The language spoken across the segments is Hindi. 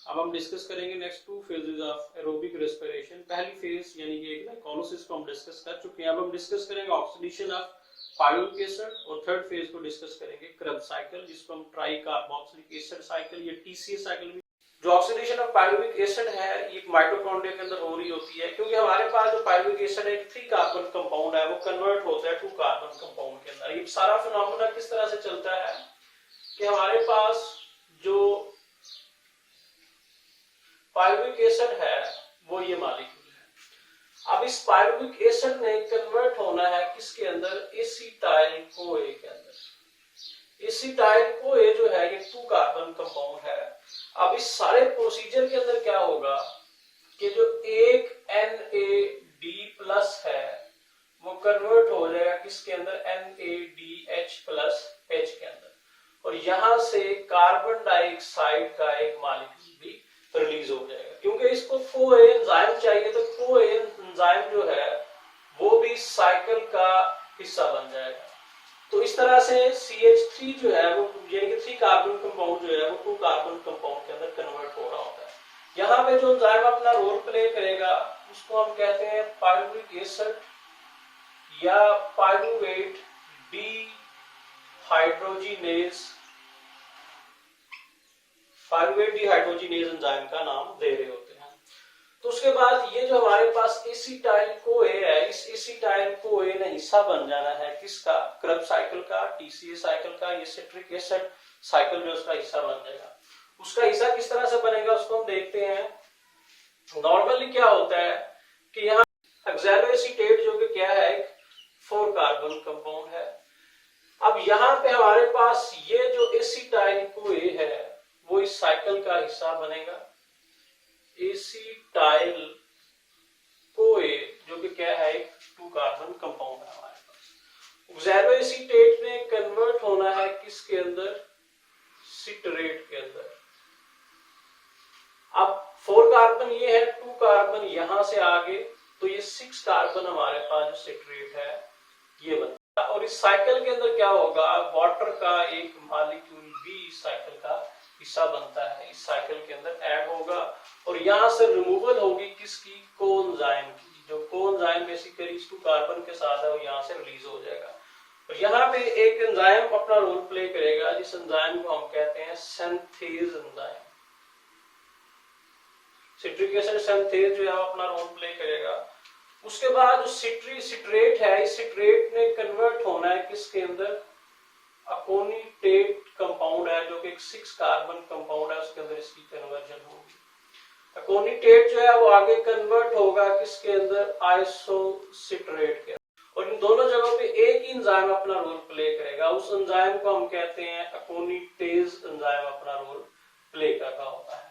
अब हम डिस्कस करेंगे next two phases of aerobic respiration. पहली फेज यानी कि ग्लाइकोलाइसिस को हम डिस्कस कर चुके हैं। अब हम डिस्कस करेंगे ऑक्सीडेशन ऑफ पायरुविक एसिड और थर्ड फेज को डिस्कस करेंगे क्रेब्स साइकिल, जिसको हम ट्राई कार्बोक्सिलिक एसिड साइकिल या टीसीए साइकिल भी। जो ऑक्सीडेशन ऑफ पायरुविक एसिड है ये माइटोकॉन्ड्रिया के अंदर हो रही होती है, क्योंकि हमारे पास जो पायरुविक एसिड है एक 3 कार्बन कंपाउंड है, वो कन्वर्ट होता है 2 कार्बन कंपाउंड के अंदर। ये सारा फिनोमेना किस तरह से चलता है कि हमारे पास जो पायरुविक एसिड है वो ये मॉलिक्यूल है। अब इस पायरुविक एसिड ने कन्वर्ट होना है किसके अंदर, एसिटाइल कोए के अंदर। एसिटाइल कोए जो है ये 2 कार्बन कंपाउंड है। अब इस सारे प्रोसीजर के अंदर क्या होगा कि जो एक NAD+ है वो कन्वर्ट हो जाएगा किसके अंदर, NADH+ के अंदर, और यहां से कार्बन डाइऑक्साइड का एक मॉलिक्यूल भी रिलीज हो जाएगा। क्योंकि इसको कोए एंजाइम चाहिए, तो कोए एंजाइम जो है वो भी साइकिल का हिस्सा बन जाएगा। तो इस तरह से CH3 जो है वो यानी कि 3 कार्बन कंपाउंड जो है वो 2 कार्बन कंपाउंड के अंदर कन्वर्ट हो रहा होता है। यहाँ पे जो एंजाइम अपना रोल प्ले करेगा उसको हम कहते हैं पायरुविक एसिड या pyruvate dehydrogenase. Pyruvate dehydrogenase enzyme का नाम दे रहे होते हैं। तो उसके बाद ये जो हमारे पास एसिटाइल कोए है, इस एसिटाइल कोए ने हिस्सा बन जाना है किसका, क्रेब्स साइकिल का, टीसीए साइकिल का। ये सिट्रिक एसिड साइकिल जो उसका हिस्सा बन जाएगा। उसका हिस्सा किस तरह से बनेगा उसको हम देखते हैं। नॉर्मली क्या होता है कि यहाँ हेक्सालोएसीटेट जो कि क्या है, 4 कार्बन कंपाउंड है। अब यहाँ पे हमारे पास ये जो एसिटाइल कोए है वो इस साइकिल का हिस्सा बनेगा। एसिटाइल कोए जो कि क्या है, 2 कार्बन कंपाउंड है हमारे पास। ऑक्सैलोएसीटेट ने कन्वर्ट होना है किसके अंदर, सिट्रेट के अंदर। अब 4 कार्बन ये है, 2 कार्बन यहां से आगे, तो ये 6 कार्बन हमारे पास जो सिट्रेट है ये बनता है। और इस साइकिल के अंदर क्या होगा, वाटर का एक मॉलिक्यूल भी इस साइकिल का हिस्सा बनता है, इस साइकिल के अंदर ऐड होगा और यहां से रिमूवल होगी किसकी, कोएंजाइम की। जो कोएंजाइम बेसिकली इस 2 कार्बन के साथ है वो यहां से रिलीज हो जाएगा। और यहाँ पे एक एंजाइम अपना रोल प्ले करेगा, जिस एंजाइम को हम कहते हैं synthase enzyme. Citric acid synthase जो है अपना रोल प्ले करेगा। उसके बाद जो सिट्रेट है, इस सिट्रेट ने कन्वर्ट होना है किसके अंदर, अकोनिटेट कंपाउंड है जो कि 6 कार्बन कंपाउंड है, उसके अंदर इसकी कन्वर्जन होगी। अकोनिटेट जो है वो आगे कन्वर्ट होगा किसके अंदर, आइसोसिट्रेट के। और इन दोनों जगहों पे एक ही एंजाइम अपना रोल प्ले करेगा। उस एंजाइम को हम कहते हैं अकोनिटेज एंजाइम अपना रोल प्ले कर रहा होता है।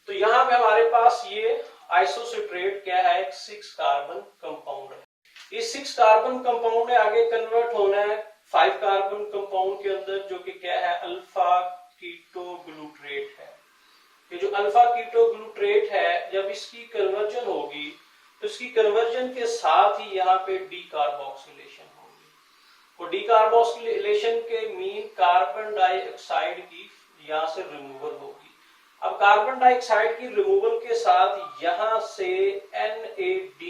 तो यहाँ पे हमारे पास ये आइसोसिट्रेट क्या है, एक 6 कार्बन कंपाउंड है। इस 6 कार्बन कंपाउंड ने आगे कन्वर्ट होना है 5 कार्बन कंपाउंड के अंदर जो कि क्या है, अल्फा कीटोग्लूट्रेट है। ये जो अल्फा कीटोग्लूट्रेट है, जब इसकी कन्वर्जन होगी तो इसकी कन्वर्जन के साथ ही यहाँ पे डीकार्बोक्सिलेशन होगी। और डीकार्बोक्सिलेशन के मीन कार्बन डाइऑक्साइड की यहाँ से रिमूवल होगी। अब कार्बन डाइऑक्साइड की रिमूवल के साथ यहाँ से NAD+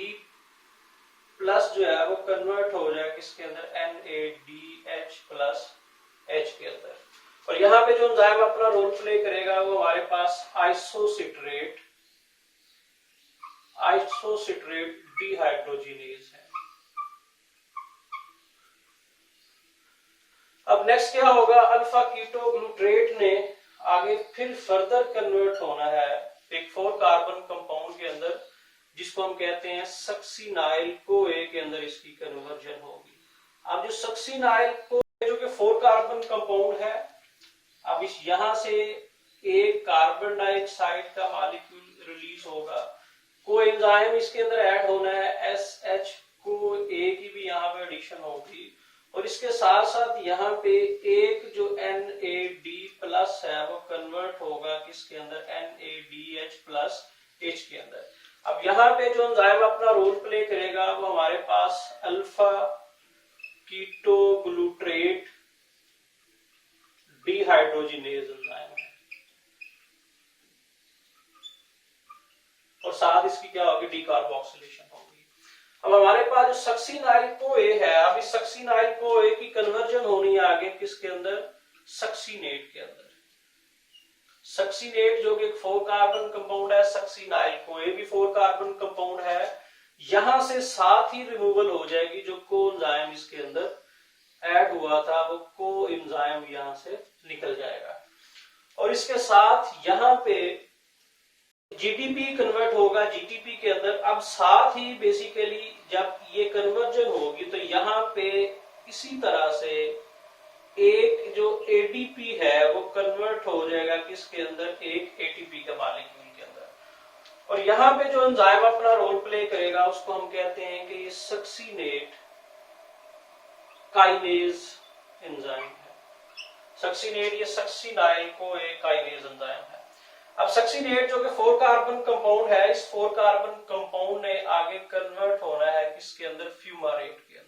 जो है वो कन्वर्ट हो जाए किसके अंदर, NADH+ H के अंदर। और यहाँ पे जो एंजाइम अपना रोल प्ले करेगा वो हमारे पास आइसोसिट्रेट डिहाइड्रोजिनेज है। अब नेक्स्ट क्या होगा, अल्फा कीटोग्लूट्रेट ने आगे फिर फर्दर कन्वर्ट होना है एक 4 कार्बन कंपाउंड के अंदर, जिसको हम कहते हैं सक्सिनाइल कोए के अंदर इसकी कन्वर्जन होगी। अब जो सक्सिनाइल कोए जो कि 4 कार्बन कंपाउंड है, अब इस यहां से एक कार्बन डाइऑक्साइड का मॉलिक्यूल रिलीज होगा। कोएंजाइम इसके अंदर ऐड होना है, SH कोए की भी यहाँ पे एडिशन होगी। और इसके साथ साथ यहाँ पे एक जो NAD+ है वो कन्वर्ट होगा किसके अंदर, NADH+ H के अंदर। अब यहाँ पे जो एंजाइम अपना रोल प्ले करेगा वो हमारे पास अल्फा कीटोग्लूट्रेट डिहाइड्रोजिनेज एंजाइम है। साथ इसकी क्या होगी, डीकार्बोक्सिलेशन होगी। अब हमारे पास जो सक्सिनाइल कोए है, अब इस सक्सिनाइल कोए की कन्वर्जन होनी है आगे किसके अंदर, सक्सीनेट के अंदर। सक्सीनेट जो कि एक 4 कार्बन कंपाउंड है, सक्सिनाइल कोए भी 4 कार्बन कंपाउंड है, यहां से साथ ही रिमूवल हो जाएगी जो कोएंजाइम इसके अंदर ऐड हुआ था, वो कोएंजाइम यहां से निकल जाएगा। और इसके साथ यहां पे जीटीपी कन्वर्ट होगा जीटीपी के अंदर। अब साथ ही बेसिकली जब ये कन्वर्जन होगी तो यहाँ पे इसी तरह से एक जो एडीपी है वो कन्वर्ट हो जाएगा किसके अंदर, एक एटीपी के मॉलिक्यूल के अंदर। और यहाँ पे जो एंजाइम अपना रोल प्ले करेगा उसको हम कहते हैं कि ये सक्सीनेट काइनेज एंजाइम है। सक्सीनेट ये सक्सिनाइल को एक काइनेज एंजाइम है। अब सक्सीनेट जो कि 4 कार्बन कंपाउंड है, इस 4 कार्बन कंपाउंड ने आगे कन्वर्ट होना है किसके अंदर, फ्यूमारेट के अंदर।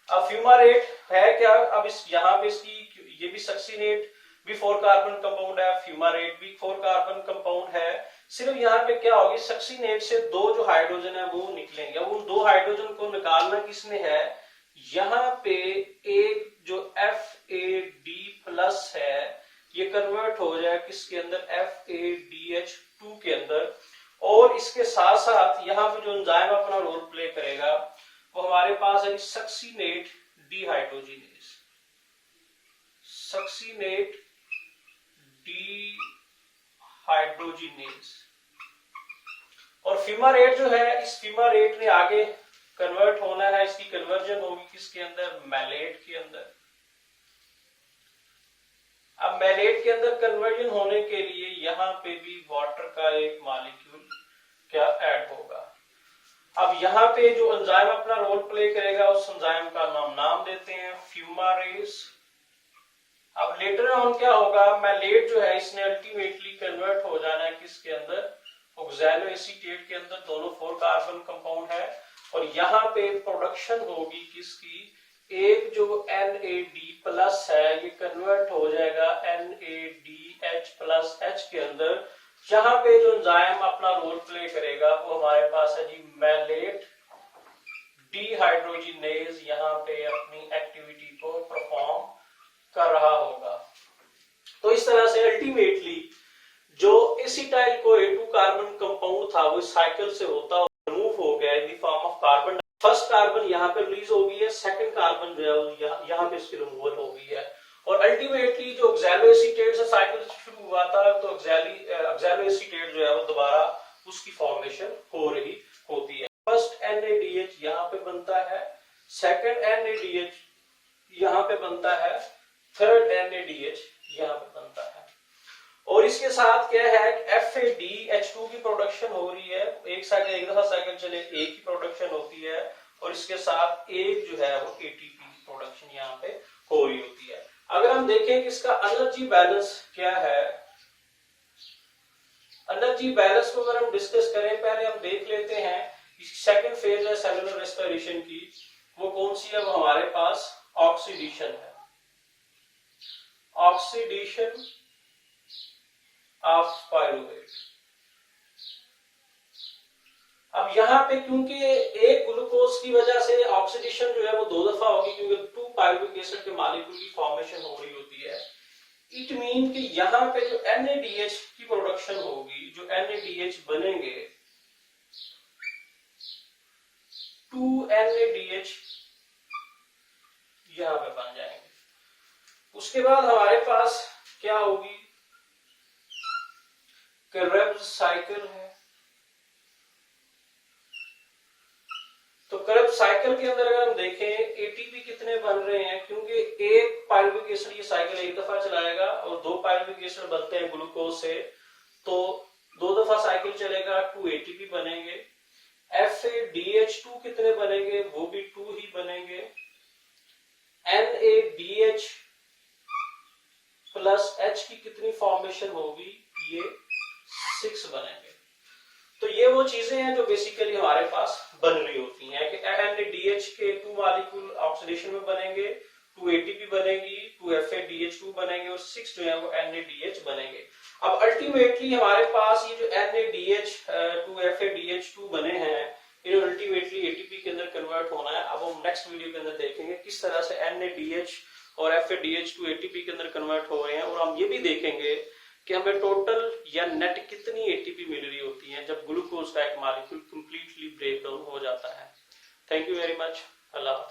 अब फ्यूमारेट है क्या, अब इस यहाँ पे इसकी ये भी सक्सीनेट भी 4 कार्बन कंपाउंड है, फ्यूमारेट भी 4 कार्बन कंपाउंड है। सिर्फ यहाँ पे क्या होगी, सक्सीनेट से 2 जो हाइड्रोजन है वो निकलेंगे। अब उन 2 हाइड्रोजन को निकालना किसने है, यहाँ पे एक जो FAD+ है ये कन्वर्ट हो जाए किसके अंदर, FADH2 के अंदर। और इसके साथ साथ यहाँ पे जो एंजाइम अपना रोल प्ले करेगा वो हमारे पास है सक्सीनेट डिहाइड्रोजिनेज, सक्सीनेट डिहाइड्रोजिनेज। और फ्यूमारेट जो है, इस फ्यूमारेट ने आगे कन्वर्ट होना है, इसकी कन्वर्जन होगी किसके अंदर, मैलेट के अंदर। अब मैलेट के अंदर कन्वर्जन होने के लिए यहाँ पे भी वाटर का एक मॉलिक्यूल क्या ऐड होगा। अब यहाँ पे जो एंजाइम अपना रोल प्ले करेगा उस एंजाइम का नाम देते हैं फ्यूमारेज। अब लेटर ऑन क्या होगा, मैलेट जो है इसने अल्टीमेटली कन्वर्ट हो जाना है किसके अंदर, ऑक्सैलो एसीटेट के अंदर। दोनों 4 कार्बन कंपाउंड है और यहाँ पे प्रोडक्शन होगी किसकी, एक जो NAD+ है ये कन्वर्ट हो जाएगा NADH+H के अंदर। जहां पे जो एंजाइम अपना रोल प्ले करेगा वो हमारे पास है जी मैलेट डिहाइड्रोजिनेज, यहाँ पे अपनी एक्टिविटी को परफॉर्म कर रहा होगा। तो इस तरह से अल्टीमेटली जो एसिटाइल को 2 कार्बन कंपाउंड था वो साइकिल से होता रिमूव हो गया in the form of carbon. First carbon यहाँ पे रिलीज हो गई है, सेकंड कार्बन जो है यहाँ पे इसकी रिमूवल हो गई है। और अल्टीमेटली जो ऑक्सैलो एसीटेट से साइकिल शुरू हुआ था तो ऑक्सैलो एसीटेट जो है वो दोबारा उसकी फॉर्मेशन हो रही होती है। फर्स्ट NADH यहाँ पे बनता है, सेकंड NADH यहाँ पे बनता है, थर्ड NADH यहाँ पे बनता है। और इसके साथ क्या है, FADH2 की प्रोडक्शन हो रही है। एक दफा साइकिल चले एक ही प्रोडक्शन होती है और इसके साथ एक जो है वो ATP की प्रोडक्शन यहाँ पे हो रही होती है। अगर हम देखें कि इसका एनर्जी बैलेंस क्या है, एनर्जी बैलेंस को अगर हम डिस्कस करें, पहले हम देख लेते हैं सेकंड फेज है सेलुलर रेस्पिरेशन की, वो कौन सी है, वो हमारे पास ऑक्सीडेशन है, ऑक्सीडेशन ऑफ पायरुवेट। अब यहाँ पे क्योंकि एक ग्लूकोज की वजह से ऑक्सीडेशन जो है वो 2 दफा होगी, क्योंकि 2 पायरुविक एसिड के मॉलिक्यूल की फॉर्मेशन हो रही होती है। इट मीन कि यहाँ पे जो NADH की प्रोडक्शन होगी, जो NADH बनेंगे 2 NADH यहाँ पे बन जाएंगे। उसके बाद हमारे पास क्या होगी, क्रेब्स साइकिल है। तो क्रेब्स साइकिल के अंदर अगर हम देखें ATP कितने बन रहे हैं, क्योंकि एक पायरुविक एसिड ये साइकिल एक दफा चलाएगा और 2 पायरुविक एसिड बनते हैं ग्लूकोज से, तो 2 दफा साइकिल चलेगा, 2 ATP बनेंगे। FADH2 कितने बनेंगे, वो भी 2 ही बनेंगे। NADH प्लस H की कितनी फॉर्मेशन होगी, ये 6 बनेंगे। तो ये वो चीजें हैं जो बेसिकली हमारे पास बन रही होती हैं कि NADH के 2 मॉलिक्यूल ऑक्सीडेशन में बनेंगे, 2 ATP बनेगी, 2 FADH2 बनेंगे और 6 जो है वो NADH बनेंगे। अब अल्टीमेटली हमारे पास ये जो NADH2 बने हैं, इन्हें अल्टीमेटली एटीपी के अंदर कन्वर्ट होना है। अब हम नेक्स्ट वीडियो के अंदर देखेंगे किस तरह से NADH और FADH2 एटीपी के अंदर कन्वर्ट हो रहे हैं, और हम ये भी देखेंगे कि हमें टोटल या नेट कितनी एटीपी मिल रही होती है जब ग्लूकोज का एक मॉलिक्यूल कंप्लीटली ब्रेक डाउन हो जाता है। Thank you very much.